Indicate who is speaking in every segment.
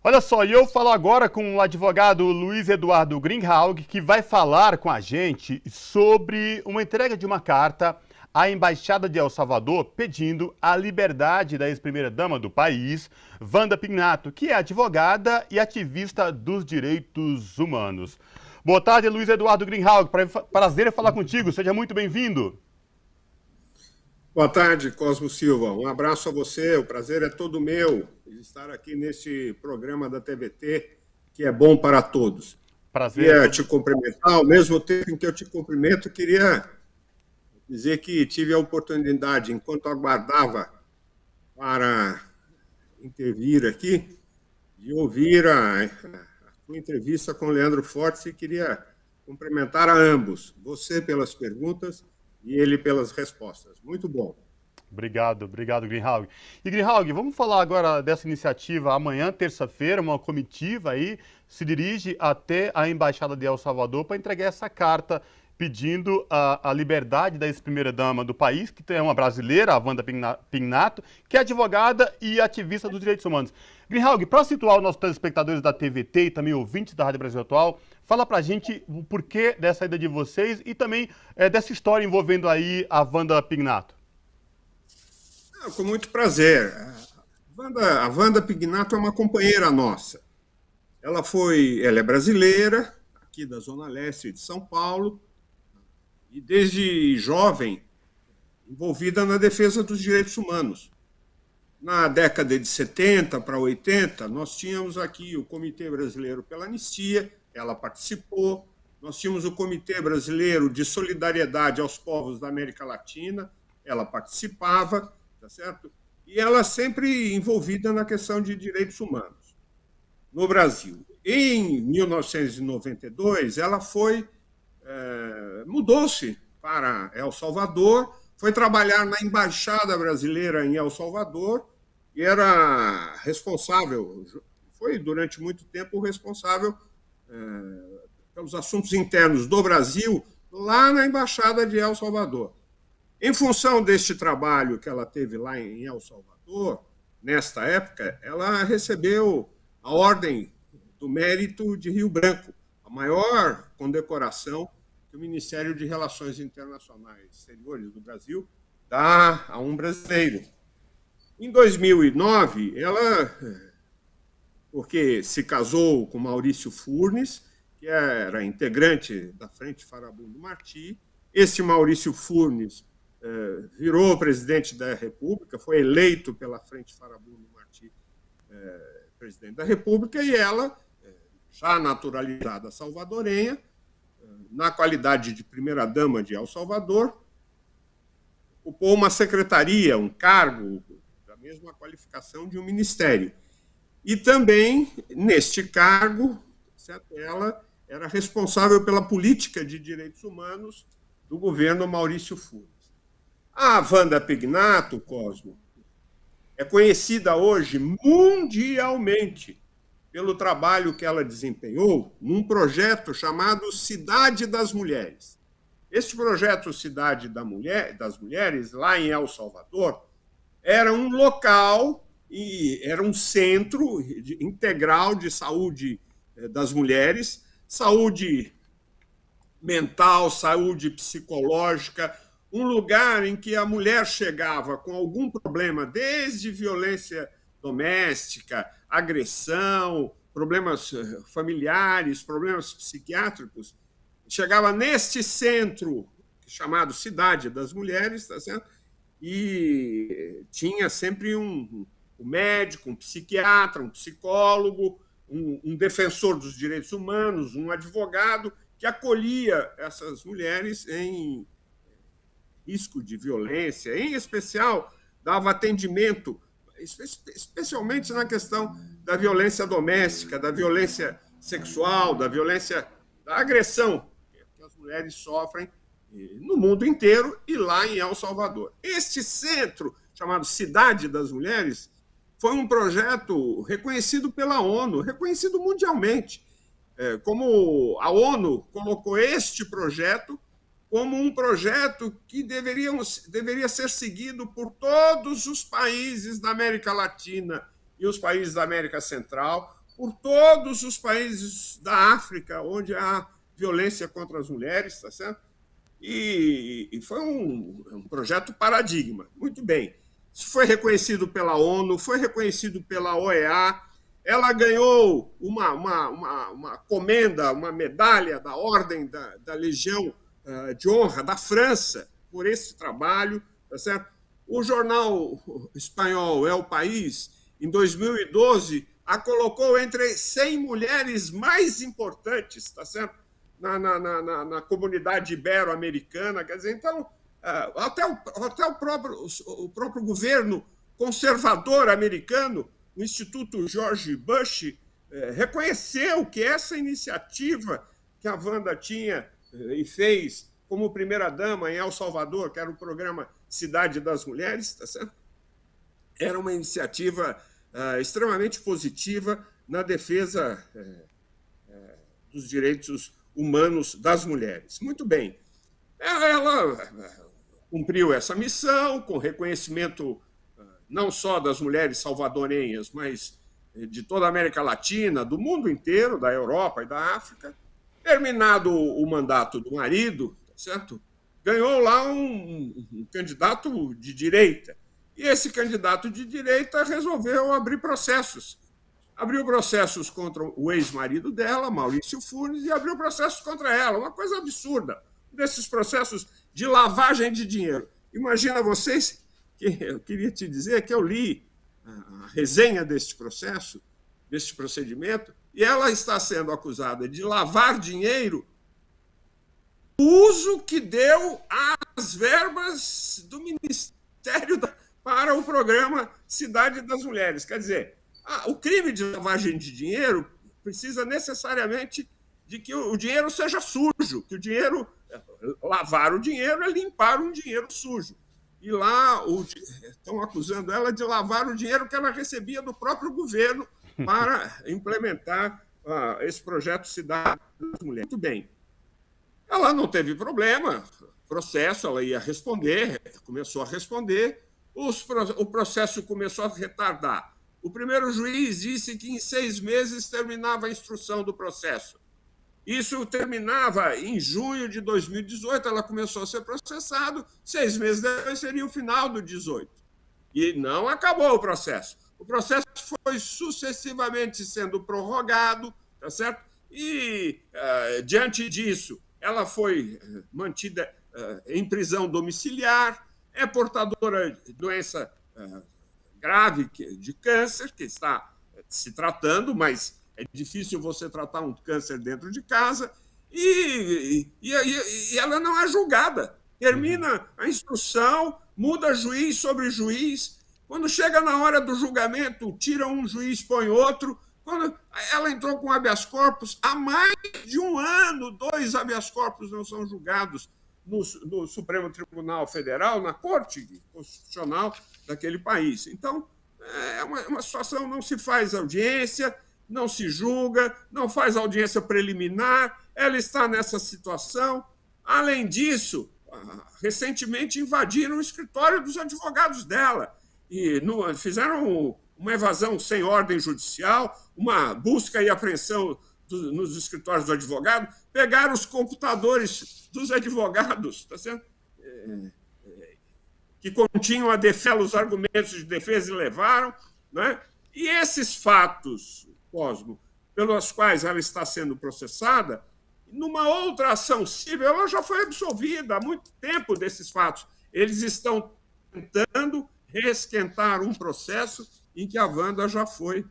Speaker 1: Olha só, e eu falo agora com o advogado Luiz Eduardo Greenhalgh, que vai falar com a gente sobre uma entrega de uma carta à Embaixada de El Salvador pedindo a liberdade da ex-primeira-dama do país, Wanda Pignato, que é advogada e ativista dos direitos humanos. Boa tarde, Luiz Eduardo Greenhalgh. Prazer em falar contigo. Seja muito bem-vindo.
Speaker 2: Boa tarde, Cosmo Silva. Um abraço a você. O prazer é todo meu de estar aqui neste programa da TVT, que é bom para todos.
Speaker 1: Prazer é
Speaker 2: Queria
Speaker 1: todo.
Speaker 2: te cumprimentar, ao mesmo tempo em que eu te cumprimento, queria dizer que tive a oportunidade, enquanto aguardava para intervir aqui, de ouvir a sua entrevista com o Leandro Fortes e queria cumprimentar a ambos, você pelas perguntas e ele pelas respostas. Muito bom.
Speaker 1: Obrigado, Greenhalgh. E Greenhalgh, vamos falar agora dessa iniciativa. Amanhã, terça-feira, uma comitiva aí se dirige até a Embaixada de El Salvador para entregar essa carta pedindo a liberdade da ex-primeira-dama do país, que é uma brasileira, a Wanda Pignato, que é advogada e ativista dos direitos humanos. Greenhalgh, para situar os nossos telespectadores da TVT e também ouvintes da Rádio Brasil Atual, fala pra gente o porquê dessa ida de vocês e também dessa história envolvendo aí a Wanda Pignato.
Speaker 2: Com muito prazer. A Wanda Pignato é uma companheira nossa. Ela é brasileira, aqui da Zona Leste de São Paulo, e desde jovem envolvida na defesa dos direitos humanos. Na década de 70 para 80, nós tínhamos aqui o Comitê Brasileiro pela Anistia, ela participou. Nós tínhamos o Comitê Brasileiro de Solidariedade aos Povos da América Latina, ela participava. Tá certo? E ela sempre envolvida na questão de direitos humanos no Brasil. Em 1992, ela mudou-se para El Salvador, foi trabalhar na Embaixada Brasileira em El Salvador e era responsável, foi durante muito tempo responsável pelos assuntos internos do Brasil lá na Embaixada de El Salvador. Em função deste trabalho que ela teve lá em El Salvador, nesta época, ela recebeu a Ordem do Mérito de Rio Branco, a maior condecoração que o Ministério de Relações Internacionais Exteriores do Brasil dá a um brasileiro. Em 2009, porque se casou com Maurício Furnes, que era integrante da Frente Farabundo Martí, este Maurício Furnes virou presidente da República, foi eleito pela Frente Farabundo Martí presidente da República, e ela, já naturalizada salvadorenha, na qualidade de primeira-dama de El Salvador, ocupou uma secretaria, um cargo da mesma qualificação de um ministério. E também, neste cargo, ela era responsável pela política de direitos humanos do governo Maurício Furnes. A Wanda Pignato, Cosmo, é conhecida hoje mundialmente pelo trabalho que ela desempenhou num projeto chamado Cidade das Mulheres. Este projeto Cidade das Mulheres, lá em El Salvador, era um local e era um centro integral de saúde das mulheres, saúde mental, saúde psicológica, um lugar em que a mulher chegava com algum problema, desde violência doméstica, agressão, problemas familiares, problemas psiquiátricos, chegava neste centro chamado Cidade das Mulheres, tá certo? E tinha sempre um médico, um psiquiatra, um psicólogo, um defensor dos direitos humanos, um advogado que acolhia essas mulheres em risco de violência, em especial, dava atendimento, especialmente na questão da violência doméstica, da violência sexual, da violência, da agressão que as mulheres sofrem no mundo inteiro e lá em El Salvador. Este centro, chamado Cidade das Mulheres, foi um projeto reconhecido pela ONU, reconhecido mundialmente, como a ONU colocou este projeto como um projeto que deveria ser seguido por todos os países da América Latina e os países da América Central, por todos os países da África onde há violência contra as mulheres, tá certo? E foi um projeto paradigma. Muito bem. Isso foi reconhecido pela ONU, foi reconhecido pela OEA. Ela ganhou uma comenda, uma medalha da Ordem da Legião de Honra da França por esse trabalho, tá certo? O jornal espanhol El País, em 2012, a colocou entre 100 mulheres mais importantes, tá certo? Na comunidade ibero-americana. Quer dizer, então, até o próprio governo conservador americano, o Instituto George Bush, reconheceu que essa iniciativa que a Wanda tinha e fez como primeira-dama em El Salvador, que era o programa Cidade das Mulheres, tá certo? Era uma iniciativa extremamente positiva na defesa dos direitos humanos das mulheres. Muito bem. Ela cumpriu essa missão com reconhecimento não só das mulheres salvadorenhas, mas de toda a América Latina, do mundo inteiro, da Europa e da África. Terminado o mandato do marido, certo? Ganhou lá um candidato de direita. E esse candidato de direita resolveu abrir processos. Abriu processos contra o ex-marido dela, Maurício Funes, e abriu processos contra ela. Uma coisa absurda. Desses processos de lavagem de dinheiro. Imagina vocês, que eu queria te dizer que eu li a resenha deste processo, deste procedimento, e ela está sendo acusada de lavar dinheiro, o uso que deu às verbas do Ministério para o programa Cidade das Mulheres. Quer dizer, o crime de lavagem de dinheiro precisa necessariamente de que o dinheiro seja sujo, que o dinheiro, lavar o dinheiro é limpar um dinheiro sujo. E lá estão acusando ela de lavar o dinheiro que ela recebia do próprio governo para implementar esse projeto Cidade das Mulheres. Muito bem. Ela não teve problema, processo, ela ia responder, começou a responder, o processo começou a retardar. O primeiro juiz disse que em 6 meses terminava a instrução do processo. Isso terminava em junho de 2018, ela começou a ser processada, 6 meses depois seria o final do 18. E não acabou o processo. O processo foi sucessivamente sendo prorrogado, tá certo? E, diante disso, ela foi mantida em prisão domiciliar, é portadora de doença grave de câncer, que está se tratando, mas é difícil você tratar um câncer dentro de casa, e ela não é julgada. Termina a instrução, muda juiz sobre juiz. Quando chega na hora do julgamento, tira um juiz, põe outro. Quando ela entrou com habeas corpus, há mais de 1 ano, 2 habeas corpus não são julgados no Supremo Tribunal Federal, na Corte Constitucional daquele país. Então, é uma situação, não se faz audiência, não se julga, não faz audiência preliminar, ela está nessa situação. Além disso, recentemente invadiram o escritório dos advogados dela e fizeram uma evasão sem ordem judicial, uma busca e apreensão nos escritórios do advogado, pegaram os computadores dos advogados, tá certo? Que continham a defesa, os argumentos de defesa e levaram, né? E esses fatos, Cosmo, pelos quais ela está sendo processada, numa outra ação civil, ela já foi absolvida há muito tempo desses fatos. Eles estão tentando reesquentar um processo em que a Wanda já foi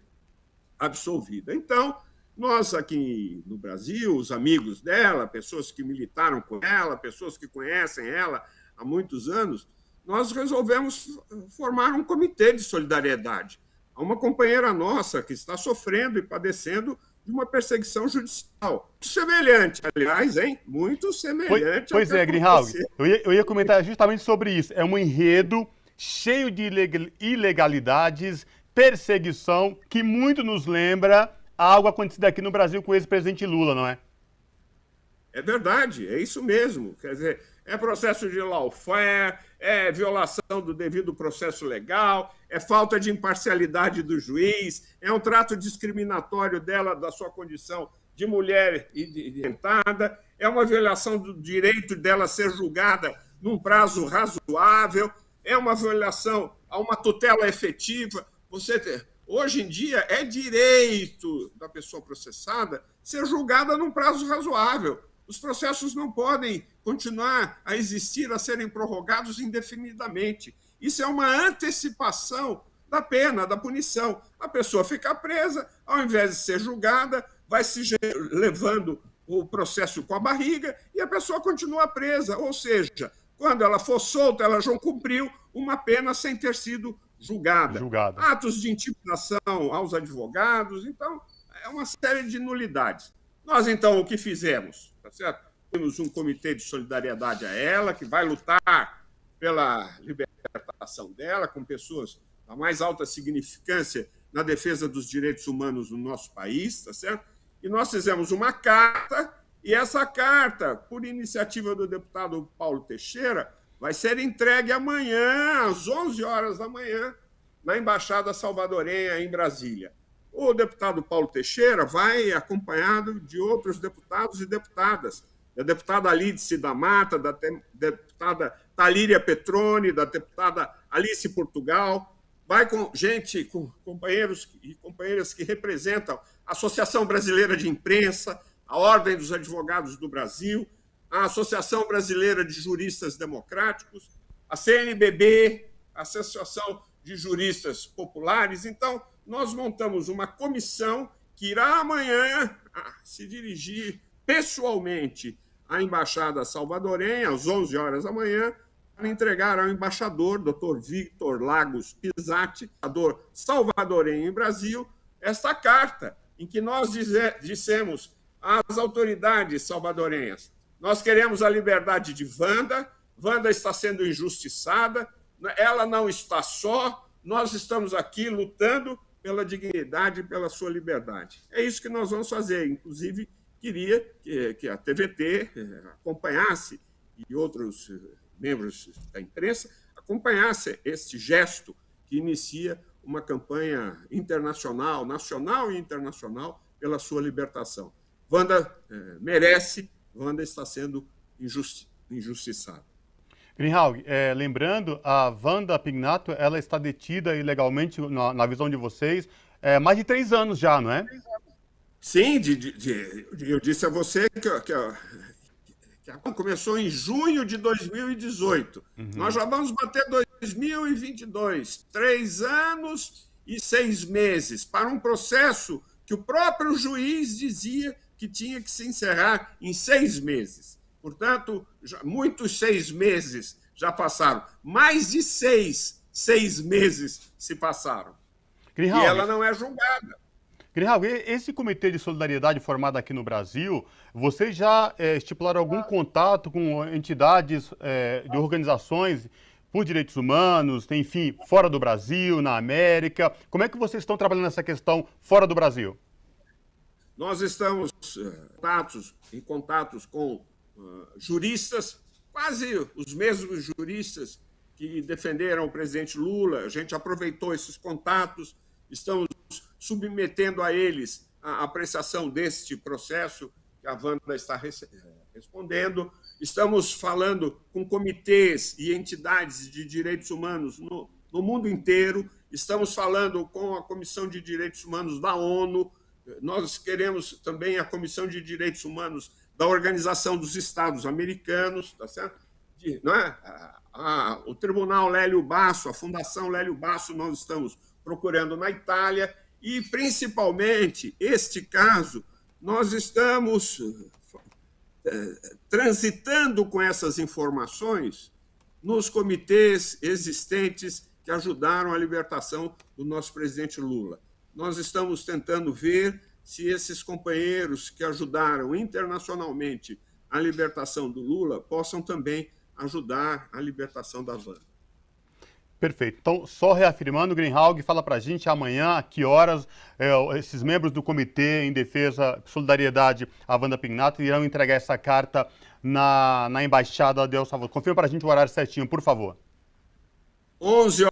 Speaker 2: absolvida. Então, nós aqui no Brasil, os amigos dela, pessoas que militaram com ela, pessoas que conhecem ela há muitos anos, nós resolvemos formar um comitê de solidariedade. Há uma companheira nossa que está sofrendo e padecendo de uma perseguição judicial. Muito semelhante, aliás, hein? Muito semelhante.
Speaker 1: Pois é, Greenhalgh, eu ia comentar justamente sobre isso. É um enredo cheio de ilegalidades, perseguição, que muito nos lembra algo acontecido aqui no Brasil com o ex-presidente Lula, não é?
Speaker 2: É verdade, é isso mesmo. Quer dizer, é processo de lawfare, é violação do devido processo legal, é falta de imparcialidade do juiz, é um trato discriminatório dela, da sua condição de mulher identada, é uma violação do direito dela ser julgada num prazo razoável, é uma violação a uma tutela efetiva. Hoje em dia, é direito da pessoa processada ser julgada num prazo razoável. Os processos não podem continuar a existir, a serem prorrogados indefinidamente. Isso é uma antecipação da pena, da punição. A pessoa fica presa, ao invés de ser julgada, vai se levando o processo com a barriga e a pessoa continua presa. Ou seja, quando ela for solta, ela já cumpriu uma pena sem ter sido julgada. Atos de intimidação aos advogados. Então, é uma série de nulidades. Nós, então, o que fizemos? Tá certo? Temos um comitê de solidariedade a ela, que vai lutar pela libertação dela, com pessoas da mais alta significância na defesa dos direitos humanos no nosso país, tá certo? E nós fizemos uma carta, e essa carta, por iniciativa do deputado Paulo Teixeira, vai ser entregue amanhã, às 11 horas da manhã, na Embaixada Salvadorenha, em Brasília. O deputado Paulo Teixeira vai acompanhado de outros deputados e deputadas, da deputada Alice da Mata, da deputada Talíria Petroni, da deputada Alice Portugal, vai com gente, com companheiros e companheiras que representam a Associação Brasileira de Imprensa, a Ordem dos Advogados do Brasil, a Associação Brasileira de Juristas Democráticos, a CNBB, a Associação de Juristas Populares. Então, nós montamos uma comissão que irá amanhã se dirigir pessoalmente à Embaixada Salvadorenha, às 11 horas da manhã, para entregar ao embaixador, Dr. Victor Lagos Pisatti, embaixador salvadorenho em Brasil, esta carta em que nós dissemos às autoridades salvadorenhas: nós queremos a liberdade de Wanda, Wanda está sendo injustiçada, ela não está só, nós estamos aqui lutando pela dignidade e pela sua liberdade. É isso que nós vamos fazer. Inclusive, queria que a TVT acompanhasse, e outros membros da imprensa acompanhassem este gesto que inicia uma campanha internacional, nacional e internacional, pela sua libertação. Wanda merece, Wanda está sendo injustiçada.
Speaker 1: Greenhalgh, lembrando, a Wanda Pignato, ela está detida ilegalmente, na visão de vocês, mais de 3 anos já, não é?
Speaker 2: Sim, eu disse a você que começou em junho de 2018. Nós já vamos bater 2022, 3 anos e 6 meses, para um processo que o próprio juiz dizia que tinha que se encerrar em 6 meses. Portanto, muitos 6 meses já passaram. Mais de 6 meses se passaram.
Speaker 1: Greenhalgh,
Speaker 2: e ela não é julgada.
Speaker 1: Greenhalgh, esse comitê de solidariedade formado aqui no Brasil, vocês já estipularam algum contato com entidades de organizações por direitos humanos, enfim, fora do Brasil, na América? Como é que vocês estão trabalhando nessa questão fora do Brasil?
Speaker 2: Nós estamos em contatos com juristas, quase os mesmos juristas que defenderam o presidente Lula. A gente aproveitou esses contatos, estamos submetendo a eles a apreciação deste processo que a Wanda está respondendo. Estamos falando com comitês e entidades de direitos humanos no mundo inteiro. Estamos falando com a Comissão de Direitos Humanos da ONU. Nós queremos também a Comissão de Direitos Humanos da Organização dos Estados Americanos, tá certo? Não é? O Tribunal Lélio Basso, a Fundação Lélio Basso, nós estamos procurando na Itália, e, principalmente, este caso, nós estamos transitando com essas informações nos comitês existentes que ajudaram a libertação do nosso presidente Lula. Nós estamos tentando ver se esses companheiros que ajudaram internacionalmente a libertação do Lula possam também ajudar a libertação da Wanda.
Speaker 1: Perfeito. Então, só reafirmando, Greenhalgh, fala para a gente amanhã, a que horas esses membros do Comitê em Defesa Solidariedade, a Wanda Pignato, irão entregar essa carta na Embaixada de El Salvador. Confirma para a gente o horário certinho, por favor.
Speaker 2: 11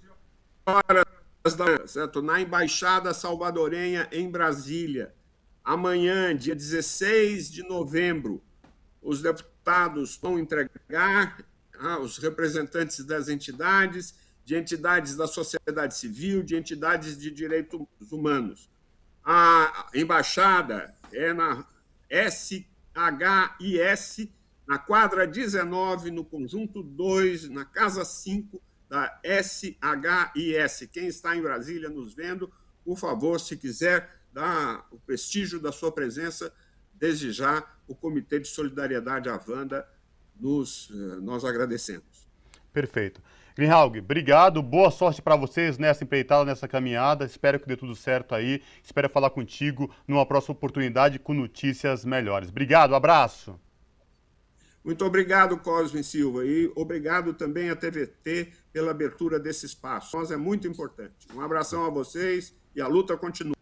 Speaker 2: horas da manhã, certo? Na Embaixada Salvadorenha, em Brasília. Amanhã, dia 16 de novembro, os deputados vão entregar aos representantes das entidades, de entidades da sociedade civil, de entidades de direitos humanos. A embaixada é na SHIS, na quadra 19, no conjunto 2, na casa 5 da SHIS. Quem está em Brasília nos vendo, por favor, se quiser dar o prestígio da sua presença, desde já o Comitê de Solidariedade à Wanda, nós agradecemos.
Speaker 1: Perfeito. Greenhalgh, obrigado, boa sorte para vocês nessa empreitada, nessa caminhada, espero que dê tudo certo aí, espero falar contigo numa próxima oportunidade com notícias melhores. Obrigado, abraço.
Speaker 2: Muito obrigado, Cosme Silva, e obrigado também à TVT pela abertura desse espaço. Nós é muito importante. Um abração a vocês e a luta continua.